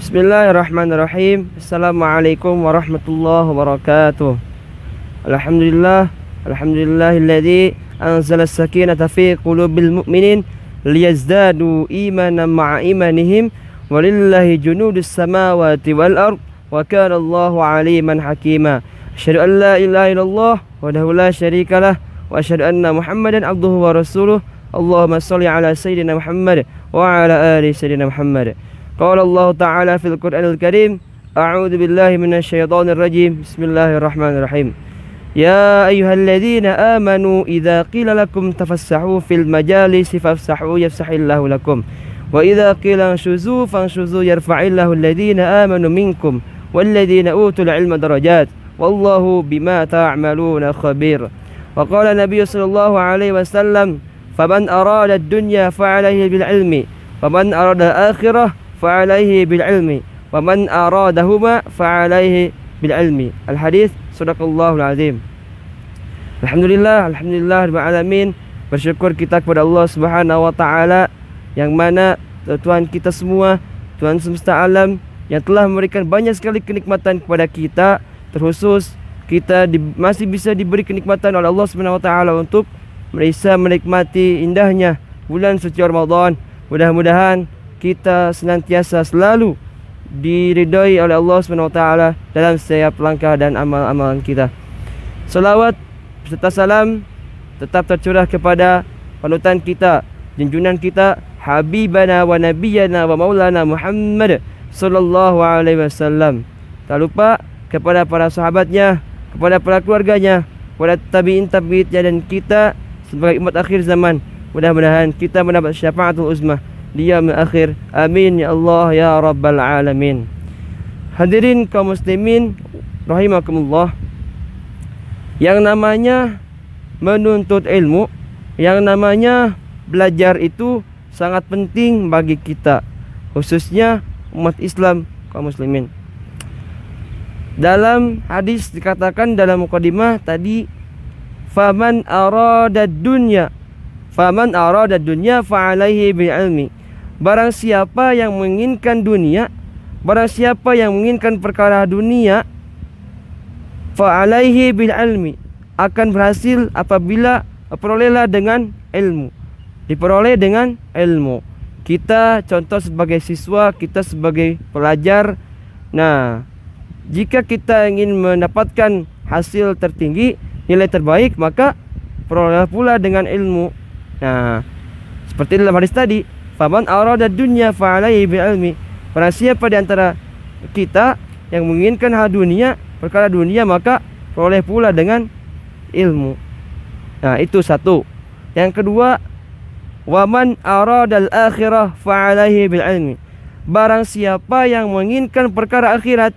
Bismillahirrahmanirrahim. Assalamualaikum warahmatullahi wabarakatuh. Alhamdulillah, alhamdulillahilladzi anzala as-sakinata fi qulubil mu'minin liyazdadu imanan ma'a imanihim walillahi junudus samawati wal ard wa kana Allahu aliman hakima. Asyhadu an la ilaha illallah wahdahu la syarikalah wa asyhadu anna Muhammadan abduhu wa rasuluh. Allahumma shalli ala sayyidina Muhammad wa ala ali sayyidina Muhammad. Qala Allah Ta'ala fil Qur'anil Karim, a'udzu billahi minasy syaithanir rajim. Bismillahirrahmanirrahim. Ya ayyuhalladzina amanu idza qila lakum tafassahu fil majalisi fafsahu yafsahillahu lakum wa idza qila anshuzu fanshuzu yarfa'illahu alladzina amanu minkum walladzina utul ilma darajat wallahu bima ta'maluna khabir. Wa qala Nabi sallallahu alaihi wasallam, faman arada ad-dunya fa'alayhi bil ilmi waman arada al-akhirah fa'alaihi bil ilmi wa man aradahuma fa'alaihi bil ilmi. Al hadis sadaqallahul azim. Alhamdulillah, alhamdulillah rabbil alamin. Bersyukur kita kepada Allah Subhanahu wa taala yang mana Tuhan kita semua, Tuhan semesta alam yang telah memberikan banyak sekali kenikmatan kepada kita, terkhusus kita masih bisa diberi kenikmatan oleh Allah Subhanahu wa taala untuk bisa menikmati indahnya bulan suci Ramadan. Mudah-mudahan kita senantiasa selalu diridhai oleh Allah SWT dalam setiap langkah dan amal-amalan kita. Salawat serta salam tetap tercurah kepada panutan kita, junjungan kita, Habibana wa Nabiyana wa Maulana Muhammad sallallahu alaihi wasallam. Tak lupa kepada para sahabatnya, kepada para keluarganya, kepada tabi'in dan kita sebagai umat akhir zaman. Mudah-mudahan kita mendapat syafaatul uzmah di yaumil akhir. Amin ya Allah ya rabbal alamin. Hadirin kaum muslimin rahimakumullah, yang namanya menuntut ilmu, yang namanya belajar itu sangat penting bagi kita, khususnya umat Islam kaum muslimin. Dalam hadis dikatakan dalam mukadimah tadi, faman arada dunya fa'alaihi bil ilmi. Barang siapa yang menginginkan dunia, barang siapa yang menginginkan perkara dunia, fa'alaihi bil ilmi, akan berhasil apabila perolehlah dengan ilmu. Diperoleh dengan ilmu. Kita contoh sebagai siswa, kita sebagai pelajar. Nah, jika kita ingin mendapatkan hasil tertinggi, nilai terbaik, maka perolehlah pula dengan ilmu. Nah, seperti dalam hadis tadi, faman arada dunya fa'alaihi bil ilmi. Barang siapa di antara kita yang menginginkan hal dunia, perkara dunia, maka peroleh pula dengan ilmu. Nah, itu satu. Yang kedua, waman aradal akhirah fa'alaihi bil ilmi. Barang siapa yang menginginkan perkara akhirat.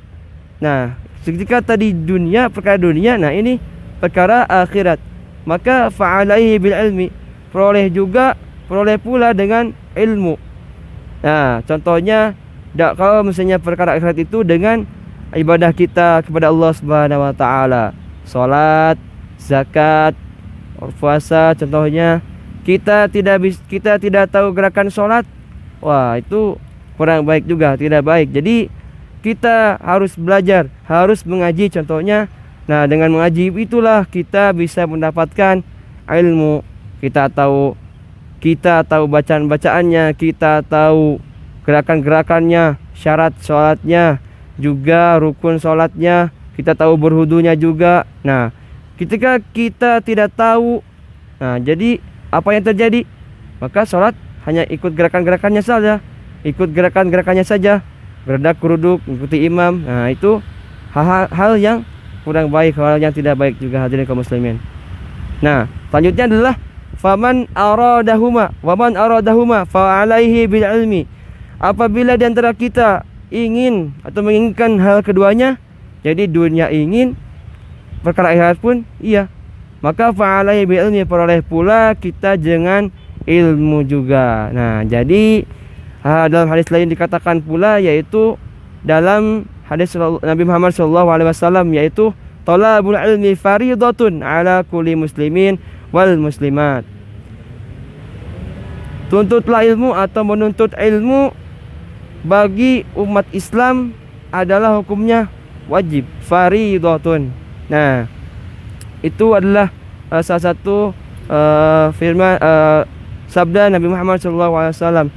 Nah, ketika tadi dunia, perkara dunia, nah ini perkara akhirat, maka fa'alaihi bil ilmi, peroleh pula dengan ilmu. Nah, contohnya kalau misalnya perkara akhirat itu dengan ibadah kita kepada Allah Subhanahu wa taala, salat, zakat, puasa contohnya. Kita tidak tahu gerakan salat, wah itu kurang baik juga, tidak baik. Jadi kita harus belajar, harus mengaji contohnya. Nah, dengan mengaji itulah kita bisa mendapatkan ilmu. Kita tahu bacaan-bacaannya, kita tahu gerakan-gerakannya, syarat sholatnya, juga rukun sholatnya, kita tahu berwudunya juga. Nah, ketika kita tidak tahu, nah jadi apa yang terjadi? Maka sholat hanya ikut gerakan-gerakannya saja, gerdak geruduk, ikuti imam. Nah, itu hal yang kurang baik, hal yang tidak baik juga, hadirin kaum muslimin. Nah, selanjutnya adalah faman aradahuma fa'alaihi bil ilmi. Apabila di antara kita ingin atau menginginkan hal keduanya, jadi dunia ingin, perkara akhirat pun iya, maka fa'alaihi bil ilmi, peroleh pula kita dengan ilmu juga. Nah, jadi dalam hadis lain dikatakan pula, yaitu dalam hadis Nabi Muhammad SAW, yaitu talabul ilmi faridatun ala kulli muslimin wal muslimat. Tuntutlah ilmu atau menuntut ilmu bagi umat Islam adalah hukumnya wajib, fardhatun. Nah, itu adalah salah satu firman sabda Nabi Muhammad SAW.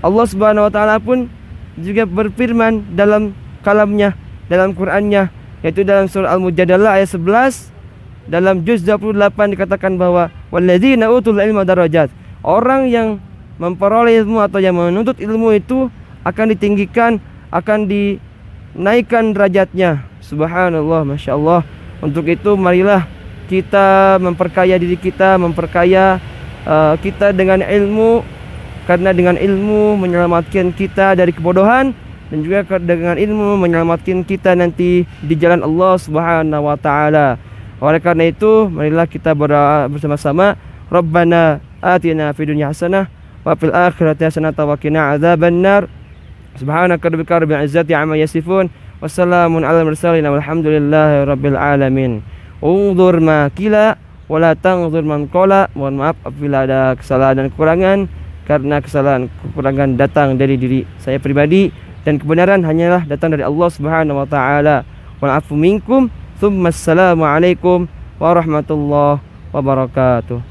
Allah Subhanahu wa taala pun juga berfirman dalam kalamnya, dalam Qur'annya, yaitu dalam surah Al-Mujadalah ayat 11, dalam juz 28 dikatakan bahwa walladzina utul ilma darajat. Orang yang memperoleh ilmu atau yang menuntut ilmu itu akan ditinggikan, akan dinaikkan derajatnya. Subhanallah, Masya Allah. Untuk itu marilah kita memperkaya diri kita, memperkaya kita dengan ilmu, karena dengan ilmu menyelamatkan kita dari kebodohan, dan juga dengan ilmu menyelamatkan kita nanti di jalan Allah Subhanahu wa taala. Oleh karena itu, marilah kita berdoa bersama-sama. Rabbana atina fid dunya hasanah wa fil akhirati hasanah wa qina adzabannar. Subhanaka rabbil izzati amma yasifun. Wassalamun alal mursalin walhamdulillahi rabbil alamin. Unzur ma qila wa la tanzur man qala. Mohon maaf apabila ada kesalahan dan kekurangan, karena kesalahan kekurangan datang dari diri saya pribadi dan kebenaran hanyalah datang dari Allah Subhanahu wa taala. Wal afu minkum. Assalamualaikum warahmatullahi wabarakatuh.